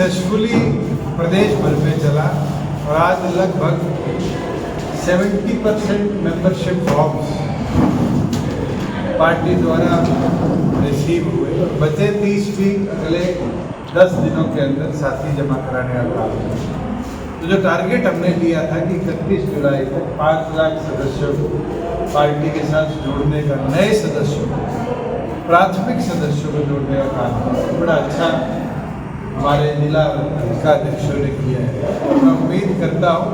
Successfully प्रदेश भर में चला और आज लगभग 70% मेंबरशिप फॉर्म्स पार्टी द्वारा रिसीव हुए। बचे 30 भी अगले 10 दिनों के अंदर साथी जमा कराने का काम है। तो जो टारगेट हमने लिया था कि 31 जुलाई तक 5 लाख सदस्यों को पार्टी के साथ जोड़ने का, नए सदस्यों को, प्राथमिक सदस्यों को जोड़ने का काम किया, बड़ा अच्छा हमारे जिला अध्यक्षों ने किया है। मैं उम्मीद करता हूँ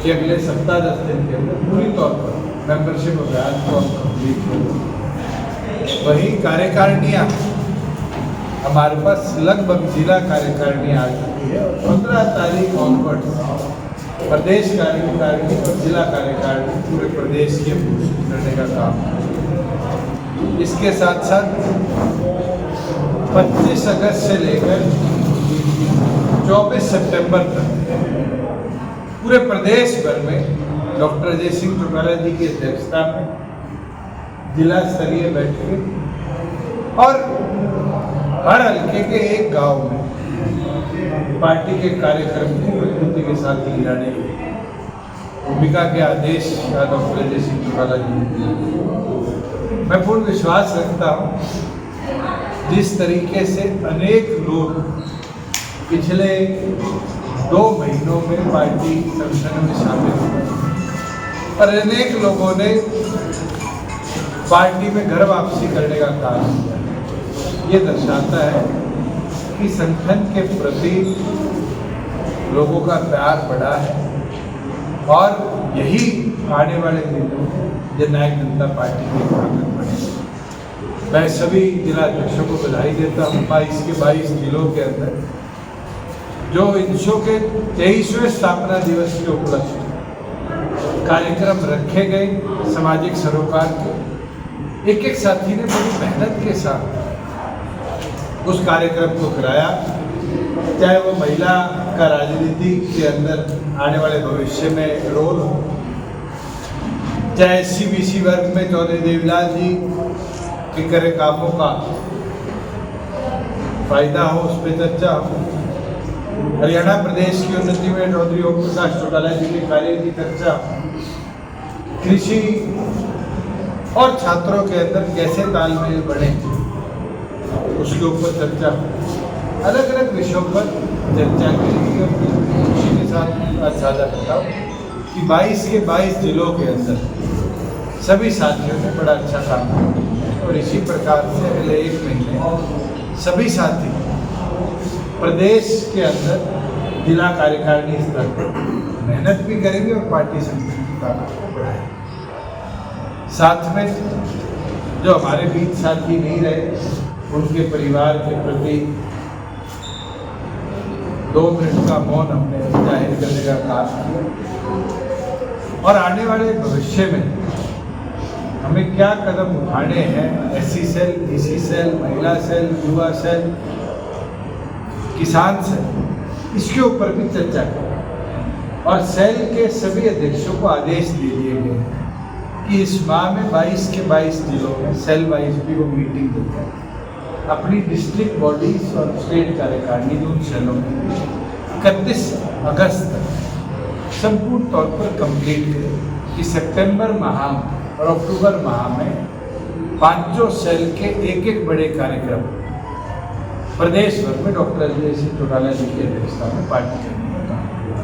कि अगले सप्ताह 10 दिन के अंदर पूरी तौर पर मेंबरशिप अभियान को हम कंप्लीट करें। वही कार्यकारिणियाँ हमारे पास लगभग जिला कार्यकारिणी आ चुकी है और 15 तारीख ऑनवर्ड्स प्रदेश कार्यकारिणी और जिला कार्यकारिणी पूरे प्रदेश की घोषित करने का काम है। इसके साथ साथ 25 अगस्त से लेकर 24 सितंबर तक पूरे प्रदेश भर में डॉक्टर अजय सिंह चौटाला जी की अध्यक्षता में जिला स्तरीय बैठकें और हर हल्के के एक गांव में पार्टी के कार्यक्रम को मजबूती के साथ गिराने की भूमिका के आदेश डॉक्टर अजय सिंह चौटाला जी ने। मैं पूर्ण विश्वास रखता हूँ जिस तरीके से अनेक लोग पिछले 2 महीनों में पार्टी संगठन में शामिल हुए और अनेक लोगों ने पार्टी में घर वापसी करने का काम किया। ये दर्शाता है कि संगठन के प्रति लोगों का प्यार बढ़ा है और यही आने वाले दिनों में जननायक जनता पार्टी की ताकत बढ़ेगी। मैं सभी जिला अध्यक्षों को बधाई देता हूँ। 22 के 22 जिलों के अंदर जो इनशो के 23वें स्थापना दिवस के उपलक्ष्य कार्यक्रम रखे गए, सामाजिक सरोकार के एक साथी ने बड़ी मेहनत के साथ उस कार्यक्रम को कराया। चाहे वो महिला का राजनीति के अंदर आने वाले भविष्य में रोल हो, चाहे SC/BC वर्ग में चौधरी देवीलाल जी के करे कामों का फायदा हो, उस पर चर्चा हो, हरियाणा प्रदेश की उन्नति में चौधरी ओम प्रकाश चौटाला जी के कार्य की चर्चा हो, कृषि और छात्रों के अंदर कैसे तालमेल बढ़े उसके ऊपर चर्चा, अलग अलग विषयों पर चर्चा करेगी। और खुशी के साथ साझा करता हूँ कि 22 के 22 जिलों के अंदर सभी साथियों ने बड़ा अच्छा काम किया और इसी प्रकार से अगले 1 महीने सभी साथी प्रदेश के अंदर जिला कार्यकारिणी स्तर पर मेहनत भी करेंगे और पार्टी संगठन की ताकत को बढ़ाएंगे। साथ में जो हमारे बीच साथी नहीं रहे उनके परिवार के प्रति 2 मिनट का मौन हमने जाहिर करने का काम किया और आने वाले भविष्य में हमें क्या कदम उठाने हैं, SC सेल, BC सेल, महिला सेल, युवा सेल, किसान सेल, इसके ऊपर भी चर्चा करें। और सेल के सभी अध्यक्षों को आदेश दे दिए गए कि इस माह में 22 के 22 जिलों में सेल वाइज भी वो मीटिंग देते हैं, अपनी डिस्ट्रिक्ट बॉडीज और स्टेट कार्यकारिणी जो सेलों में 31 अगस्त तक संपूर्ण तौर पर कंप्लीट करें कि सितंबर माह और अक्टूबर माह में 5 सेल के एक बड़े कार्यक्रम प्रदेश भर में डॉक्टर अजय सिंह चौटाला जी की अध्यक्षता में पार्टी करने का काम किया।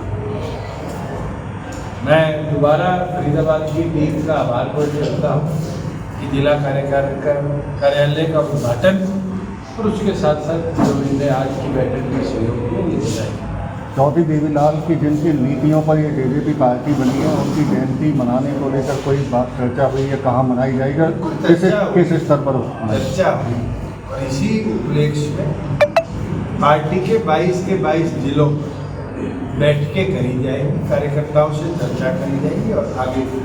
मैं दोबारा फरीदाबाद की टीम का आभार प्रकट करता हूँ कि जिला कार्यालय का उद्घाटन और उसके साथ साथ जो इन्हें आज की बैठक में सहयोग किया ये बताया। चौधरी देवीलाल की जिनकी नीतियों पर ये BJP पार्टी बनी है उनकी जयंती मनाने को लेकर कोई बात चर्चा हुई है, कहाँ मनाई जाएगी, किस स्तर पर चर्चा हुई और इसी उपलक्ष्य में पार्टी के 22 के 22 जिलों बैठकें करी जाएंगी, कार्यकर्ताओं से चर्चा करी जाएगी और आगे भी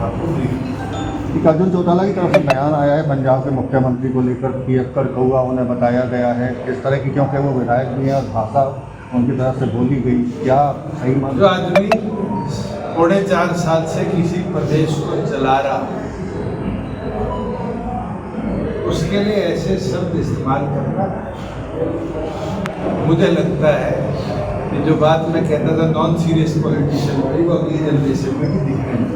आपको ब्रीफ। अर्जुन चौटाला की तरफ से बयान आया है पंजाब के मुख्यमंत्री को लेकर कि अक्कर कौआ उन्हें बताया गया है इस तरह की, क्योंकि वो विधायक भी हैं और भाषा उनकी तरफ से बोली गई, क्या सही मान? जो आदमी 4.5 साल से किसी प्रदेश को चला रहा उसके लिए ऐसे शब्द इस्तेमाल करना मुझे लगता है कि जो बात मैं कहता था नॉन सीरियस पॉलिटिशियन वाली, वो अगली जनरेशन में भी दिख रही है।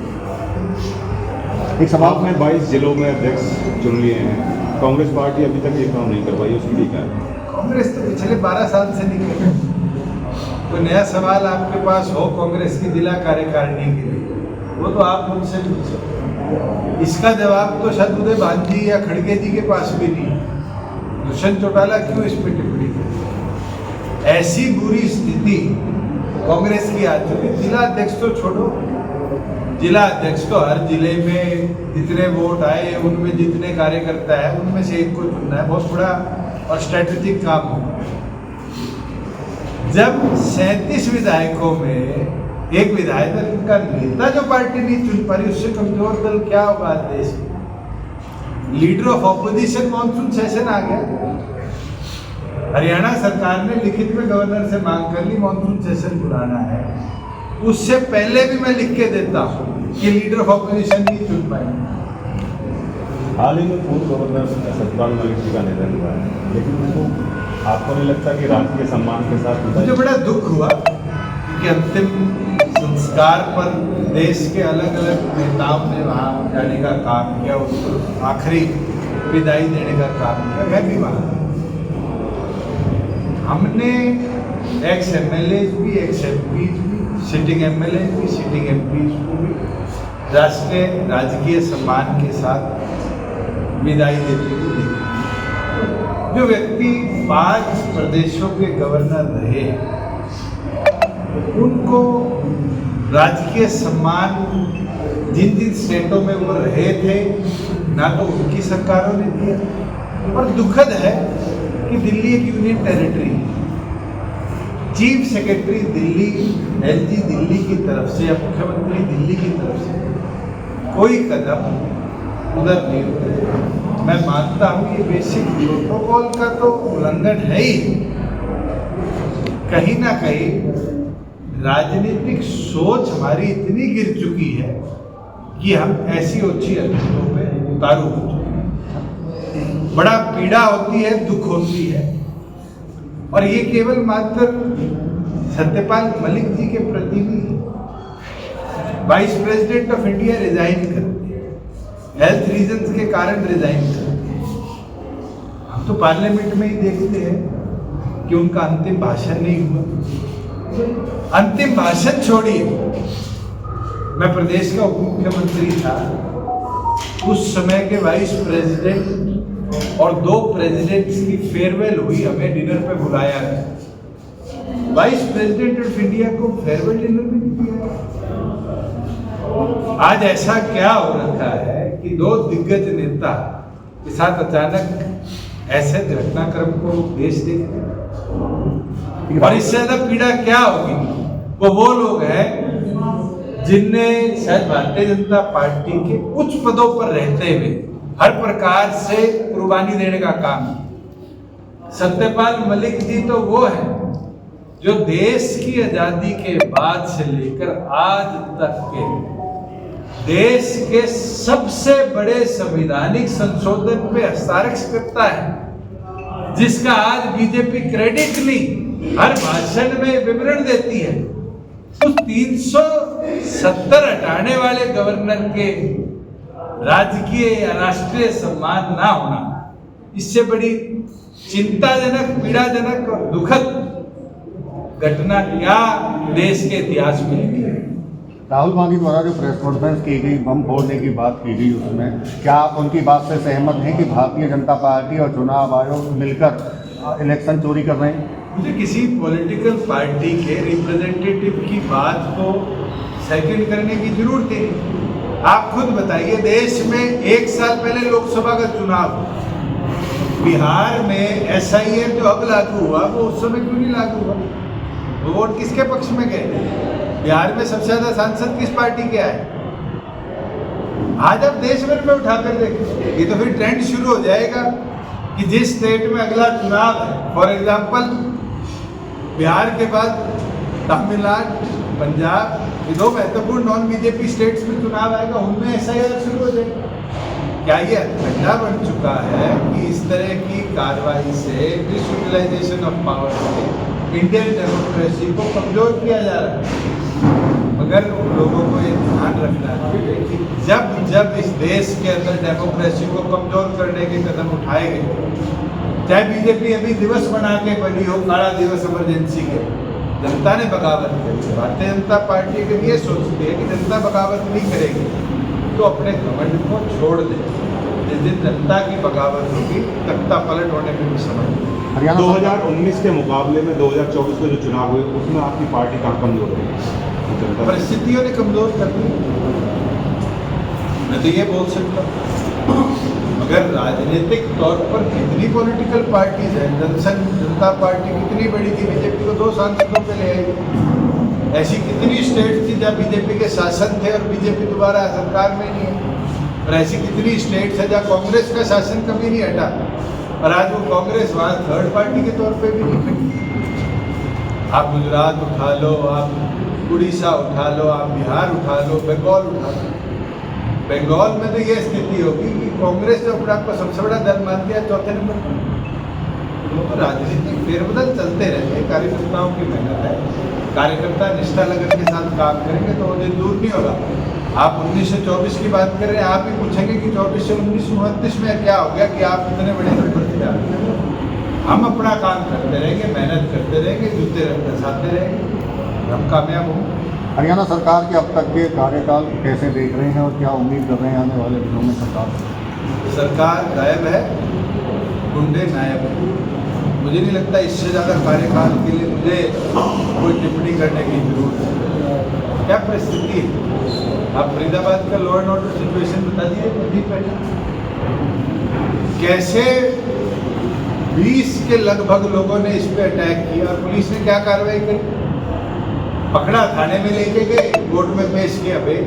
एक सवाल में 22 जिलों में अध्यक्ष चुन लिए हैं, कांग्रेस पार्टी अभी तक ये काम नहीं कर पाई, उसके लिए क्या है? कांग्रेस तो पिछले 12 साल से नहीं कर रही। कोई नया सवाल आपके पास हो कांग्रेस की जिला कार्यकारिणी के लिए, वो तो आप मुझसे पूछो। इसका जवाब तो शायद उदय भान जी या खड़गे जी के पास भी नहीं है। दुष्यंत चौटाला क्यों इस पर टिप्पणी करे? ऐसी बुरी स्थिति कांग्रेस की आ चुकी। जिला अध्यक्ष तो छोड़ो, जिला अध्यक्ष तो हर जिले में जितने वोट आए उनमें जितने कार्यकर्ता है उनमें से एक को चुनना है, बहुत बड़ा और स्ट्रेटेजिक काम हो। जब 37 विधायकों में एक विधायक दल का नेता जो पार्टी नहीं चुन पा रही, उससे कमजोर दल क्या होगा देश में? Leader of opposition monsoon session आ गया। हरियाणा सरकार ने लिखित में गवर्नर से मांग कर ली मॉनसून सेशन बुलाना है। उससे पहले भी मैं लिख के देता हूँ कि लीडर ऑफ ऑपोजिशन नहीं चुन पाएंगे। हाल ही में पूर्व गवर्नर सत्यपाल मलिक जी का निधन हुआ है, लेकिन उनको आपको नहीं लगता कि राजकीय सम्मान के साथ? मुझे बड़ा दुख हुआ कि अंतिम संस्कार पर देश के अलग अलग नेताओं ने वहाँ जाने का काम किया, उसको आखिरी विदाई देने का काम किया। मैं भी वहाँ, हमने एक्स MLA भी, एक्स MP भी, सिटिंग MLA भी, सिटिंग MP को भी राष्ट्रीय राजकीय सम्मान के साथ विदाई देते हुए देखा। जो व्यक्ति 5 प्रदेशों के गवर्नर रहे, उनको राजकीय सम्मान जिन जिन स्टेटों में वो रहे थे ना तो उनकी सरकारों ने दिया। और दुखद है कि दिल्ली एक union territory, chief secretary Delhi, LG Delhi की तरफ से या मुख्यमंत्री दिल्ली की तरफ से कोई कदम उधर नहीं उठे। मैं मानता हूँ ये बेसिक प्रोटोकॉल का तो उल्लंघन है ही। कहीं ना कहीं राजनीतिक सोच हमारी इतनी गिर चुकी है कि हम ऐसी ओछी हरकतों पे उतारू हो चुके हैं। बड़ा पीड़ा होती है, दुख होती है। और ये केवल मात्र सत्यपाल मलिक जी के प्रति नहीं, vice president of India resign करते हैं, हेल्थ रीजंस के कारण रिजाइन करते हैं। हम तो पार्लियामेंट में ही देखते हैं कि उनका अंतिम भाषण नहीं हुआ। अंतिम भाषण छोड़िए, मैं प्रदेश का उप मुख्यमंत्री था, उस समय के वाइस प्रेसिडेंट और 2 प्रेसिडेंट्स की फेयरवेल हुई, हमें डिनर पे बुलाया गया। वाइस प्रेसिडेंट ऑफ इंडिया को फेयरवेल डिनर में नहीं दिया। आज ऐसा क्या हो रखा है कि 2 दिग्गज नेता के साथ अचानक ऐसे घटनाक्रम को देश देखते हैं। और इससे ज्यादा पीड़ा क्या होगी? वो लोग हैं जिनने शायद भारतीय जनता पार्टी के उच्च पदों पर रहते हुए हर प्रकार से कुर्बानी देने का काम किया। सत्यपाल मलिक जी तो वो है जो देश की आजादी के बाद से लेकर आज तक के देश के सबसे बड़े संवैधानिक संशोधन पे हस्ताक्षरकर्ता है, जिसका आज बीजेपी क्रेडिट नहीं हर भाषण में विवरण देती है। तो 370 हटाने वाले गवर्नर के राजकीय या राष्ट्रीय सम्मान ना होना, इससे बड़ी चिंताजनक, पीड़ाजनक और दुखद घटना क्या देश के इतिहास में है। राहुल गांधी द्वारा जो प्रेस कॉन्फ्रेंस की गई, बम फोड़ने की बात की गई, उसमें क्या आप उनकी बात से सहमत हैं कि भारतीय जनता पार्टी और चुनाव आयोग मिलकर इलेक्शन चोरी कर रहे हैं? मुझे किसी पॉलिटिकल पार्टी के रिप्रेजेंटेटिव की बात को सेकंड करने की जरूरत ही नहीं। आप खुद बताइए, देश में 1 साल पहले लोकसभा का चुनाव, बिहार में SIR जो अब लागू हुआ वो उस समय क्यों नहीं लागू हुआ? वो वोट किसके पक्ष में गए? बिहार में सबसे ज्यादा सांसद किस पार्टी के आए? आज आप देश भर में उठाकर देखें, ये तो फिर ट्रेंड शुरू हो जाएगा कि जिस स्टेट में अगला चुनाव है, फॉर एग्जाम्पल बिहार के बाद तमिलनाडु, पंजाब, ये 2 महत्वपूर्ण नॉन BJP स्टेट्स में चुनाव आएगा, उनमें SIR शुरू हो जाएगा। क्या ये अखंडा बन चुका है कि इस तरह की कार्रवाई से डिसयूटिलाइजेशन ऑफ पावर से इंडियन डेमोक्रेसी को कमजोर किया जा रहा है? मगर लोगों को ये ध्यान रखना है कि जब जब इस देश के अंदर डेमोक्रेसी को कमजोर करने के कदम उठाए गए, चाहे बीजेपी अभी दिवस बना के बनी हो, काला दिवस इमरजेंसी के, जनता ने बगावत करी। भारतीय जनता पार्टी के लिए सोचती है कि जनता बगावत नहीं करेगी तो अपने घमंड को छोड़ दे। जिस दिन जनता की बगावत होगी तख्ता पलट होने में भी समय नहीं। हरियाणा 2019 के मुकाबले में 2024 के जो चुनाव हुए उसमें आपकी पार्टी कहाँ कमजोर रही? परिस्थितियों ने कमजोर कर दी, मैं तो ये बोल सकता हूँ। मगर राजनीतिक तौर पर कितनी पॉलिटिकल पार्टीज है, जनता पार्टी कितनी बड़ी थी, बीजेपी को 2 सांसदों पे ले आई। ऐसी कितनी स्टेट थी जहाँ बीजेपी के शासन थे और बीजेपी दोबारा सरकार में नहीं है, और ऐसी कितनी स्टेट है जहाँ कांग्रेस का शासन कभी नहीं हटा और आज वो कांग्रेस वहाँ थर्ड पार्टी के तौर पे भी नहीं खड़ी। आप गुजरात उठा लो, आप उड़ीसा उठा लो, आप बिहार उठा लो, बंगाल उठा लो। बंगाल में तो ये स्थिति होगी कि कांग्रेस जो अपने आप को सबसे बड़ा दल मानती है, चौथे नंबर पर। तो राजनीतिक फेरबदल चलते रहते, कार्यकर्ताओं की मेहनत है। कार्यकर्ता निष्ठा लगन के साथ काम करेंगे तो वो दिन दूर नहीं होगा। आप 1924 की बात कर रहे हैं, आप ही पूछेंगे कि 24 से 1929 में क्या हो गया कि आप इतने बड़े नंबर से आ गए। हम अपना काम करते रहेंगे, मेहनत करते रहेंगे, जूते रसाते रहेंगे, हम कामयाब होंगे। हरियाणा सरकार के अब तक के कार्यकाल कैसे देख रहे हैं और क्या उम्मीद कर रहे हैं आने वाले दिनों में सरकार से? सरकार गायब है, गुंडे नायब है। मुझे नहीं लगता इससे ज़्यादा कार्यकाल के लिए मुझे कोई टिप्पणी करने की जरूरत है। क्या परिस्थिति है, आप फरीदाबाद का लॉ एंड ऑर्डर सिचुएशन बता दीजिए अभी पहले। कैसे 20 के लगभग लोगों ने इस पे अटैक किया और पुलिस ने क्या कार्रवाई करी? पकड़ा, थाने में लेके गए, कोर्ट में पेश किया। भाई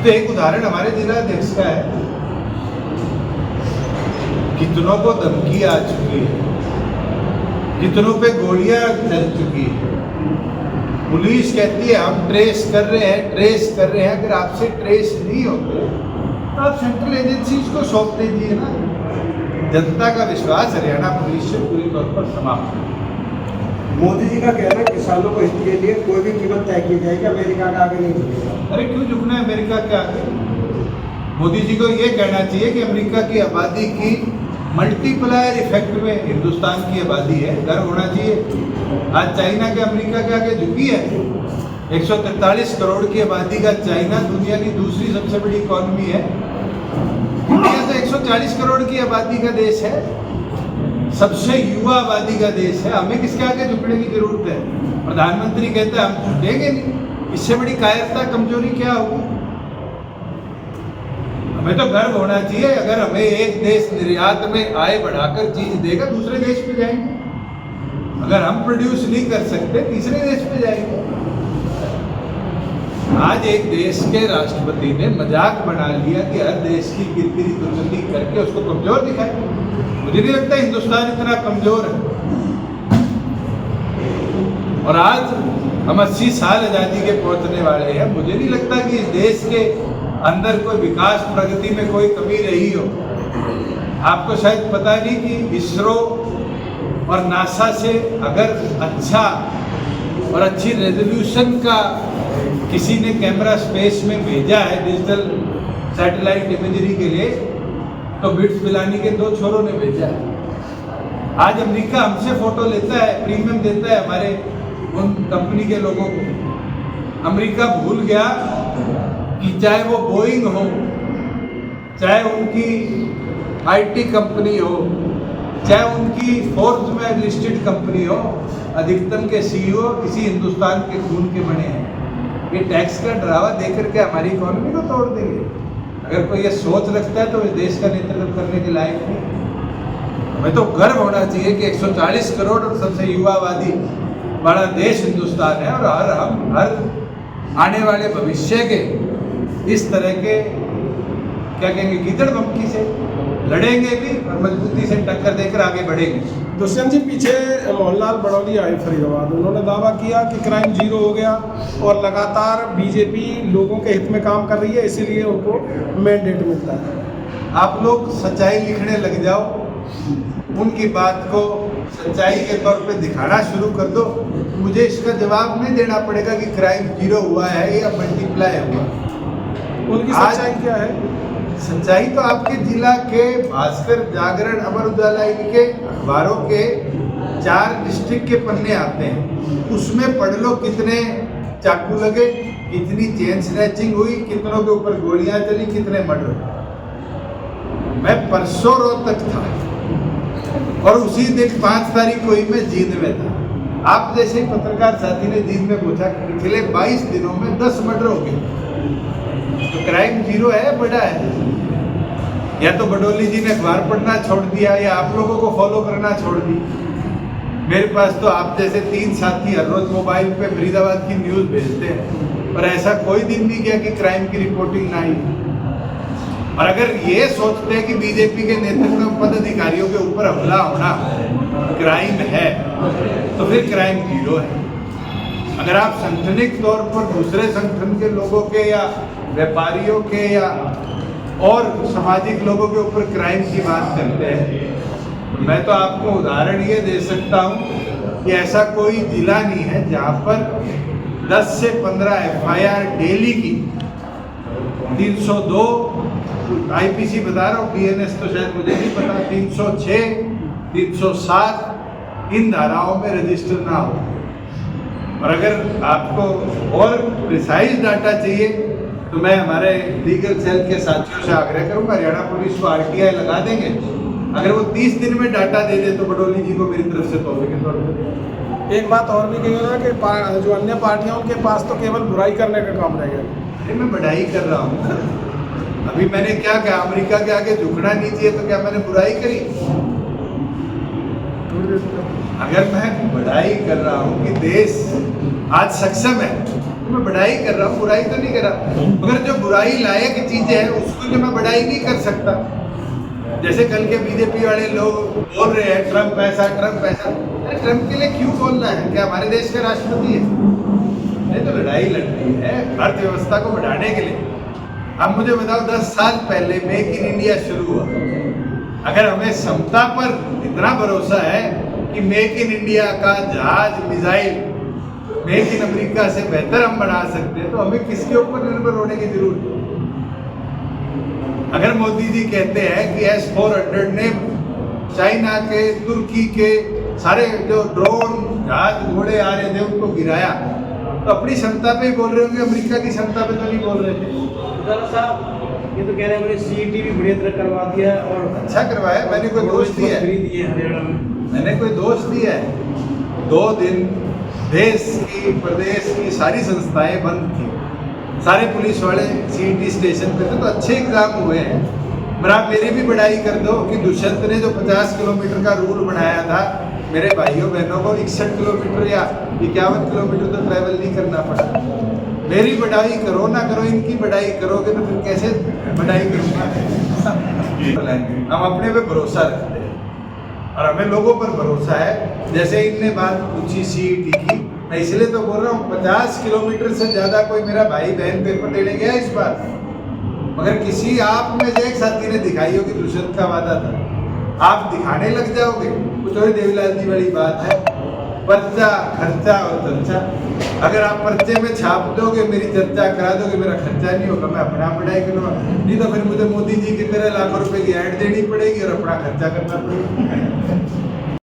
तो एक उदाहरण हमारे जिला अध्यक्ष का है, कितनों को धमकी आ चुकी है, कितनों पे गोलियां चल चुकी है। पुलिस कहती है हम ट्रेस कर रहे हैं। अगर आपसे ट्रेस नहीं होते तो आप सेंट्रल एजेंसीज को सौंप दीजिए ना। जनता का विश्वास हरियाणा पुलिस से पूरी तौर पर समाप्त है। मोदी जी का कहना है किसानों को हित के लिए कोई भी कीमत तय की जाएगी, अमेरिका का आगे नहीं झुकेगा। अरे क्यों झुकना है अमेरिका के आगे? मोदी जी को ये कहना चाहिए कि अमेरिका की आबादी की मल्टीप्लायर इफेक्ट में हिंदुस्तान की आबादी है, गर्व होना चाहिए। आज चाइना के अमेरिका के आगे झुकी है। 143 करोड़ की आबादी का चाइना दुनिया की दूसरी सबसे बड़ी इकॉनमी है। इंडिया तो 140 करोड़ की आबादी का देश है, सबसे युवा आबादी का देश है। हमें किसके आगे झुकने की जरूरत है? प्रधानमंत्री कहते हैं हम झुकेंगे नहीं। इससे बड़ी कायरता कमजोरी क्या होगी? हमें तो गर्व होना चाहिए। अगर हमें एक देश निर्यात में आय बढ़ाकर चीज देगा, दूसरे देश पे जाएंगे। अगर हम प्रोड्यूस नहीं कर सकते, तीसरे देश पे जाएंगे। आज एक देश के राष्ट्रपति ने मजाक बना लिया कि हर देश की किरकिरी दुर्गति करके उसको कमजोर दिखाए। मुझे नहीं लगता हिंदुस्तान इतना कमजोर है। और आज हम 80 साल आज़ादी के पहुंचने वाले हैं। मुझे नहीं लगता कि इस देश के अंदर कोई विकास प्रगति में कोई कमी रही हो। आपको शायद पता नहीं कि इसरो और नासा से अगर अच्छा और अच्छी रेजोल्यूशन का किसी ने कैमरा स्पेस में भेजा है डिजिटल सैटेलाइट इमेजरी के लिए, तो बिट्स पिलानी के 2 छोरों ने भेजा है। आज अमेरिका हमसे फोटो लेता है, प्रीमियम देता है हमारे उन कंपनी के लोगों को। अमेरिका भूल गया कि चाहे वो बोइंग हो, चाहे उनकी आईटी कंपनी हो, चाहे उनकी फोर्ब्स में लिस्टेड कंपनी हो, अधिकतम के सीईओ किसी हिंदुस्तान के खून के बने हैं। ये टैक्स का डरावा देकर के हमारी इकोनॉमी को तोड़ देंगे। अगर कोई ये सोच रखता है तो इस देश का नेतृत्व करने के लायक नहीं। हमें तो गर्व होना चाहिए कि 140 करोड़ और सबसे युवा आबादी बड़ा देश हिंदुस्तान है, और हम हर आने वाले भविष्य के इस तरह के क्या कहेंगे गीदड़ बमकी से लड़ेंगे भी और मजबूती से टक्कर देकर आगे बढ़ेंगे। दुष्यंत जी, पीछे मोहनलाल बड़ौली आए फरीदाबाद, उन्होंने दावा किया कि क्राइम जीरो हो गया और लगातार बीजेपी लोगों के हित में काम कर रही है, इसीलिए उनको मैंडेट मिलता है। आप लोग सच्चाई लिखने लग जाओ, उनकी बात को सच्चाई के तौर पे दिखाना शुरू कर दो। मुझे इसका जवाब नहीं देना पड़ेगा कि क्राइम जीरो हुआ है या मल्टीप्लाई हुआ। उनकी सच्चाई क्या है? सच्चाई तो आपके जिला के भास्कर, जागरण, अमर उजाला, इनके अखबारों के 4 डिस्ट्रिक्ट के पन्ने आते हैं, उसमें पढ़ लो कितने चाकू लगे, कितनी चेन स्नैचिंग हुई, कितनों के ऊपर गोलियां चली, कितने मर्डर। मैं परसों रोहतक था और उसी दिन 5 तारीख को ही मैं जींद में था। आप जैसे ही पत्रकार साथी ने जींद में पूछा कि पिछले 22 दिनों में 10 मर्डर हो गए, तो क्राइम जीरो है, बड़ा है? या तो बडोली जी ने अखबार पढ़ना छोड़ दिया या आप लोगों को फॉलो करना छोड़ दी। मेरे पास तो आप जैसे 3 साथी हर रोज मोबाइल पे फरीदाबाद की न्यूज़ भेजते हैं, और ऐसा कोई दिन नहीं गया कि क्राइम की रिपोर्टिंग ना आई। और अगर ये सोचते हैं कि बीजेपी के नेतृत्व में पदाधिकारियों के ऊपर हमला होना क्राइम है, तो फिर क्राइम जीरो है। अगर आप संगठनिक तौर पर दूसरे संगठन के लोगों के या व्यापारियों के या और सामाजिक लोगों के ऊपर क्राइम की बात करते हैं, तो मैं तो आपको उदाहरण ये दे सकता हूँ कि ऐसा कोई जिला नहीं है जहाँ पर 10 से 15 FIR डेली की 302 IPC बता रहा हूँ, BNS तो शायद मुझे नहीं पता, 306, 307 इन धाराओं में रजिस्टर ना हो। और अगर आपको और प्रिसाइज डाटा चाहिए तो मैं हमारे लीगल सेल के साथियों से आग्रह करूँगा, हरियाणा पुलिस को RTI लगा देंगे। अगर वो 30 दिन में डाटा दे दे तो बडोली जी को मेरी तरफ से तोहफे के तौर पर। एक बात और भी कही ना कि जो अन्य पार्टियां उनके पास तो केवल बुराई करने का काम रहेगा। अरे मैं बढ़ाई कर रहा हूँ। अभी मैंने क्या कहा, अमेरिका के आगे झुकना नहीं चाहिए, तो क्या मैंने बुराई करी? अगर मैं बढ़ाई कर रहा हूँ कि देश आज सक्षम है, तो मैं बढ़ाई कर रहा हूँ, बुराई तो नहीं कर रहा। मगर जो बुराई लायक चीजें हैं उसको जो मैं बढ़ाई नहीं कर सकता। जैसे कल के बीजेपी वाले लोग बोल रहे हैं ट्रम्प ऐसा, ट्रम्प ऐसा। अरे ट्रम्प के लिए क्यों बोलना है? क्या हमारे देश का राष्ट्रपति है? नहीं तो लड़ाई लड़नी है अर्थव्यवस्था को बढ़ाने के लिए। अब मुझे बताओ, 10 साल पहले मेक इन इंडिया शुरू हुआ। अगर हमें क्षमता पर इतना भरोसा है कि मेक इन इंडिया का जहाज, मिसाइल मेक इन अमेरिका से बेहतर हम बना सकते हैं, तो हमें किसके ऊपर निर्भर होने की जरूरत है? अगर मोदी जी कहते हैं कि S-400 ने चाइना के, तुर्की के सारे जो ड्रोन, जहाज, घोड़े आ रहे थे उनको गिराया, तो अपनी क्षमता पे ही बोल रहे होंगे, अमेरिका की क्षमता पे तो नहीं बोल रहे थे। साहब ये तो कह रहे हैं CET भी बढ़िया तरह करवा दिया और अच्छा करवाया, मैंने कोई दोष दिया है? हरियाणा में मैंने कोई दोष दिया है? 2 दिन देश की, प्रदेश की सारी संस्थाएं बंद थी, सारे पुलिस वाले CET स्टेशन पे थे, तो अच्छे एग्जाम हुए हैं। पर आप मेरी भी बढ़ाई कर दो कि दुष्यंत ने जो 50 किलोमीटर का रूल बनाया था, मेरे भाइयों बहनों को 61 किलोमीटर या 51 किलोमीटर तो ट्रैवल नहीं करना पड़ा। मेरी बढ़ाई करो ना करो, इनकी बढ़ाई करोगे तो फिर कैसे बढ़ाई करूँगा? हम अपने पे भरोसा रखते हैं और हमें लोगों पर भरोसा है। जैसे इनने बात पूछी CET की, मैं इसलिए तो बोल रहा हूँ 50 किलोमीटर से ज़्यादा कोई मेरा भाई बहन पेपर देने गया इस बार, मगर किसी आप में से एक साथी ने दिखाई होगी दुष्यंत का वादा था, आप दिखाने लग जाओगे। कुछ और देवीलाल जी वाली बात है, पर्चा, खर्चा और चर्चा। अगर आप पर्चे में छाप दोगे, मेरी चर्चा करा दोगे, मेरा खर्चा नहीं होगा, मैं अपना बढ़ाई करूँगा। नहीं तो फिर मुझे मोदी जी की तरह लाखों रुपए की ऐड देनी पड़ेगी और अपना खर्चा करना पड़ेगा।